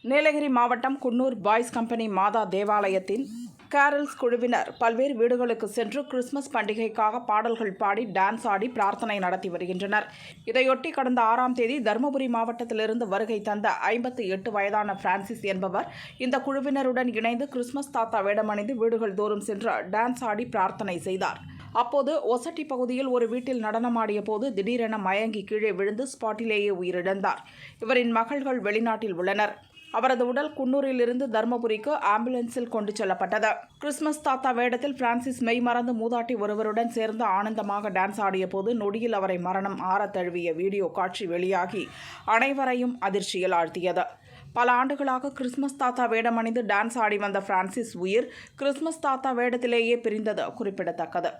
நீலகிரி மாவட்டம் Coonoor boys company மாதா தேவாலயத்தின் carols குழுவினர் பல்வேறு வீடுகளுக்கு சென்று கிறிஸ்துமஸ் பண்டிகைக்காக பாடல்கள் பாடி டான்ஸ் ஆடி பிரார்த்தனை நடத்தி வருகின்றனர். இதையொட்டி கடந்த 6ஆம் தேதி தருமபுரி மாவட்டத்திலிருந்து வருகை தந்த 58 வயதான பிரான்சிஸ் என்பவர் இந்த குழுவினருடன் இணைந்து கிறிஸ்துமஸ் தாத்தா வேடமணிந்து வீடுகள் தோறும் சென்று டான்ஸ் ஆடி பிரார்த்தனை செய்தார். அப்போது ஒசட்டி பகுதியில் ஒரு வீட்டில் நடனமாடிய போது திடீரென மயங்கி கீழே விழுந்து ஸ்பாட்டிலேயே உயிரிழந்தார். இவரின் மகள்கள் வெளிநாட்டில் உள்ளனர். அவரது உடல் குன்னூரிலிருந்து தருமபுரிக்கு ஆம்புலன்ஸில் கொண்டு செல்லப்பட்டது. கிறிஸ்துமஸ் தாத்தா வேடத்தில் பிரான்சிஸ் மெய்மறந்து மூதாட்டி ஒருவருடன் சேர்ந்து ஆனந்தமாக டான்ஸ் ஆடிய போது நொடியில் அவரை மரணம் ஆறத் தழுவிய வீடியோ காட்சி வெளியாகி அனைவரையும் அதிர்ச்சியில் ஆழ்த்தியது. பல ஆண்டுகளாக கிறிஸ்துமஸ் தாத்தா வேடமணிந்து டான்ஸ் ஆடி வந்த பிரான்சிஸ் உயிர் கிறிஸ்துமஸ் தாத்தா வேடத்திலேயே பிரிந்தது குறிப்பிடத்தக்கது.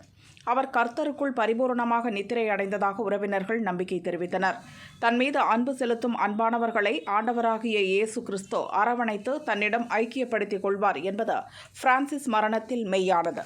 அவர் கர்த்தருக்குள் பரிபூரணமாக நித்திரை அடைந்ததாக உறவினர்கள் நம்பிக்கை தெரிவித்தனர். தன் மீது அன்பு செலுத்தும் அன்பானவர்களை ஆண்டவராகிய இயேசு கிறிஸ்து அரவணைத்து தன்னிடம் ஐக்கியப்படுத்திக் கொள்வார் என்பது பிரான்சிஸ் மரணத்தில் மெய்யானது.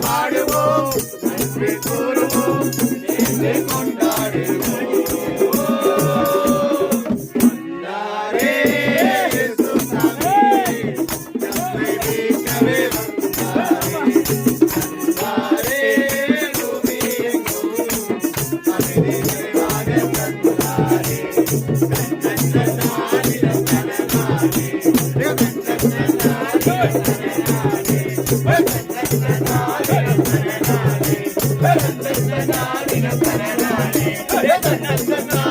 பாடுவோம் நன்றி கூறுவோம் கொண்டாடுவோம். Hey!